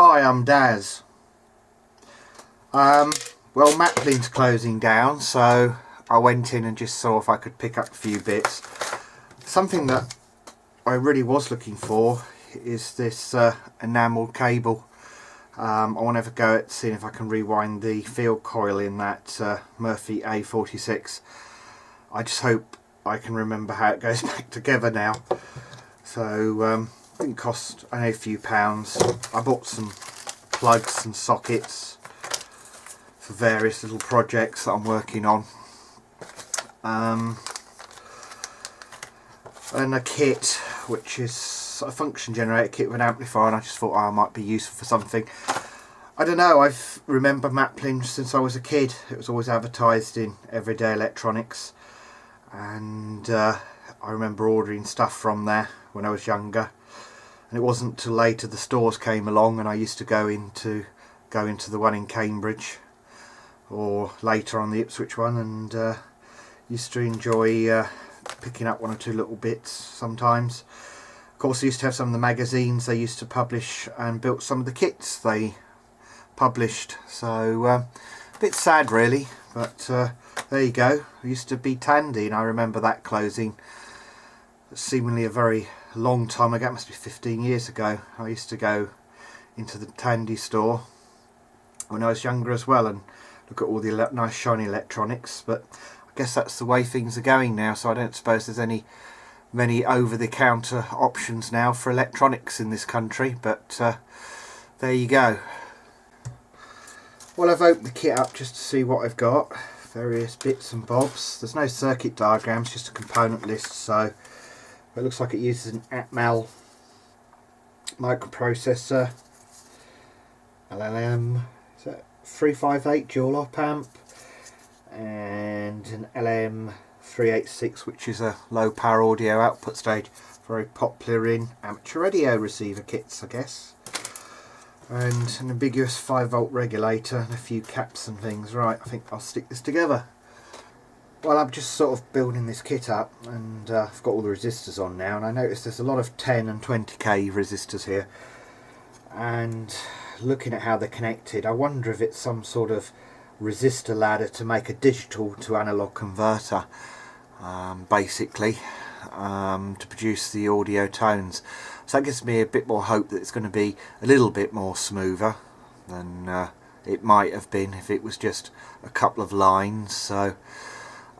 Hi, I'm Daz. Well, Maplin's closing down, so I went in and just saw if I could pick up a few bits. Something that I really was looking for is this enamel cable. I want to have a go at seeing if I can rewind the field coil in that Murphy A46. I just hope I can remember how it goes back together now. So it didn't cost only a few pounds. I bought some plugs and sockets for various little projects that I'm working on, and a kit which is a function generator kit with an amplifier, and I just thought it might be useful for something. I don't know, I've remember Maplin since I was a kid. It was always advertised in Everyday Electronics, and I remember ordering stuff from there when I was younger. And it wasn't till later the stores came along, and I used to go into the one in Cambridge, or later on the Ipswich one, and used to enjoy picking up one or two little bits sometimes. Of course, I used to have some of the magazines they used to publish, and built some of the kits they published. So a bit sad really, but there you go. I used to be Tandy, and I remember that closing seemingly a very long time ago. It must be 15 years ago. I used to go into the Tandy store when I was younger as well and look at all the nice shiny electronics, but I guess that's the way things are going now, so I don't suppose there's many over-the-counter options now for electronics in this country, but there you go. Well, I've opened the kit up just to see what I've got, various bits and bobs. There's no circuit diagrams, just a component list, so it looks like it uses an Atmel microprocessor, LM, is that 358 dual op amp, and an LM386, which is a low power audio output stage, very popular in amateur radio receiver kits, I guess, and an ambiguous 5-volt regulator and a few caps and things. Right, I think I'll stick this together. Well, I'm just sort of building this kit up, and I've got all the resistors on now, and I noticed there's a lot of 10 and 20k resistors here, and looking at how they're connected, I wonder if it's some sort of resistor ladder to make a digital to analog converter, basically, to produce the audio tones. So that gives me a bit more hope that it's going to be a little bit more smoother than it might have been if it was just a couple of lines. So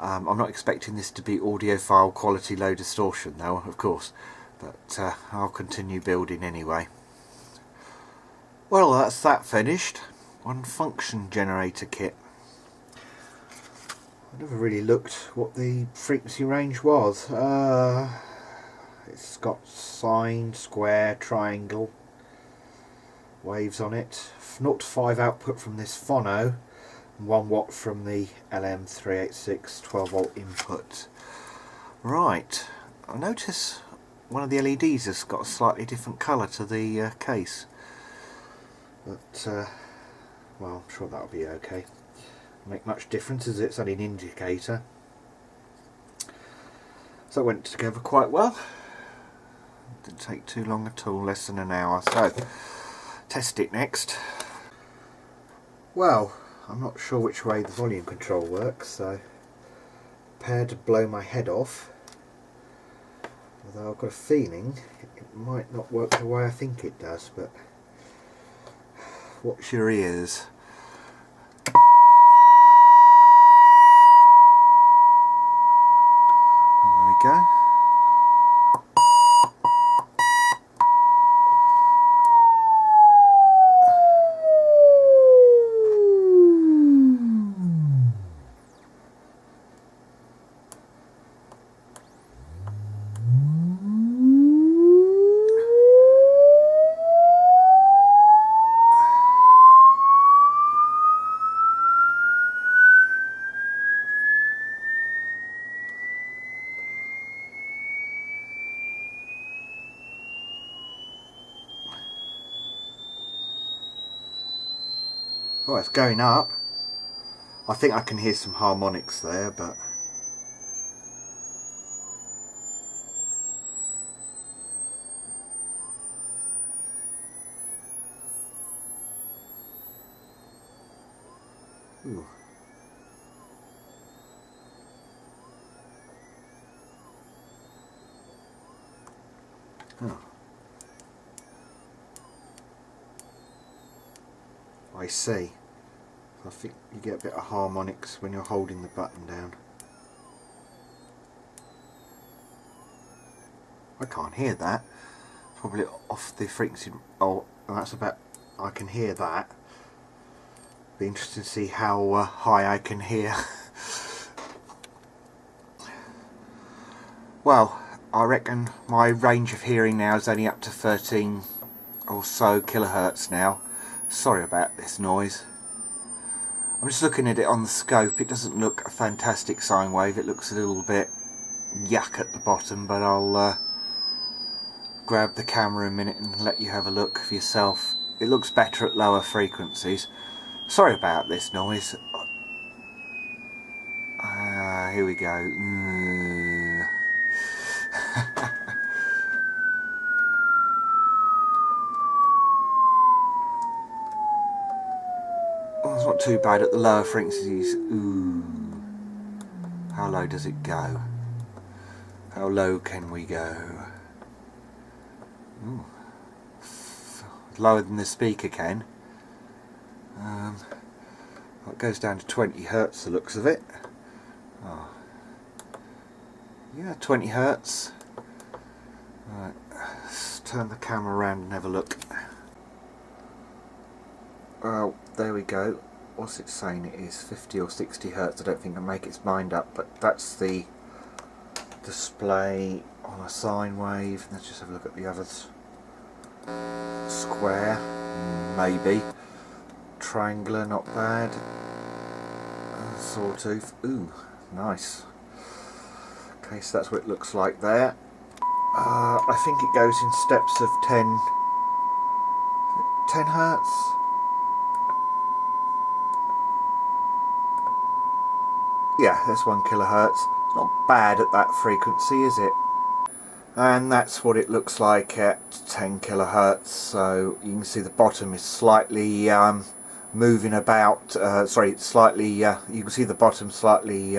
I'm not expecting this to be audiophile quality low distortion though, of course, but I'll continue building anyway. Well, that's that finished. One function generator kit. I never really looked what the frequency range was. It's got sine, square, triangle waves on it. 0 to 5 output from this phono, 1 watt from the LM386 12 volt input. Right, I notice one of the LEDs has got a slightly different colour to the case, but well, I'm sure that'll be okay. Make much difference as it's only an indicator. So it went together quite well. Didn't take too long at all, less than an hour. So test it next. Well, I'm not sure which way the volume control works, so prepared to blow my head off, although I've got a feeling it might not work the way I think it does, but watch your ears. There we go. Oh, it's going up. I think I can hear some harmonics there, but Ooh. Oh. I see. I think you get a bit of harmonics when you're holding the button down. I can't hear that. Probably off the frequency. Oh, that's about. I can hear that. Be interesting to see how high I can hear. Well, I reckon my range of hearing now is only up to 13 or so kilohertz now. Sorry about this noise. I'm just looking at it on the scope. It doesn't look a fantastic sine wave. It looks a little bit yuck at the bottom, but I'll grab the camera a minute and let you have a look for yourself. It looks better at lower frequencies. Sorry about this noise. Here we go. Well, it's not too bad at the lower frequencies. Ooh. How low does it go? How low can we go? Ooh. Lower than the speaker can. It goes down to 20 hertz, the looks of it. Oh. Yeah, 20 hertz. Right, let's turn the camera around and have a look. Well, there we go. What's it saying it is? 50 or 60 hertz. I don't think it'll make its mind up, but that's the display on a sine wave. Let's just have a look at the others. Square, maybe. Triangular, not bad. Sawtooth, ooh, nice. Okay, so that's what it looks like there. I think it goes in steps of 10 hertz. Yeah, there's 1 kilohertz. It's not bad at that frequency, is it? And that's what it looks like at 10 kilohertz. So you can see the bottom is slightly moving about. Slightly. You can see the bottom slightly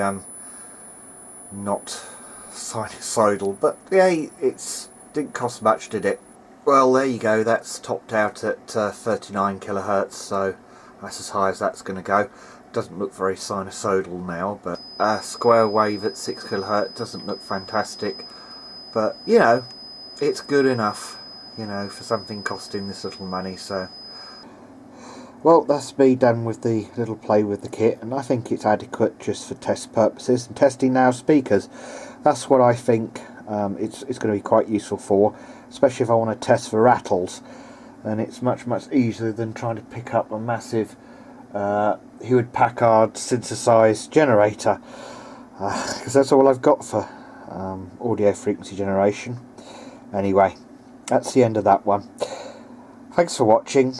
not sinusoidal, but yeah, it didn't cost much, did it? Well, there you go. That's topped out at 39 kilohertz. So that's as high as that's going to go. Doesn't look very sinusoidal now, but a square wave at 6 kilohertz doesn't look fantastic. But you know, it's good enough, you know, for something costing this little money. So, well, that's me done with the little play with the kit, and I think it's adequate just for test purposes and testing now speakers. That's what I think it's going to be quite useful for, especially if I want to test for rattles. And it's much easier than trying to pick up a massive Hewlett-Packard synthesized generator, because that's all I've got for audio frequency generation. Anyway, that's the end of that one. Thanks for watching.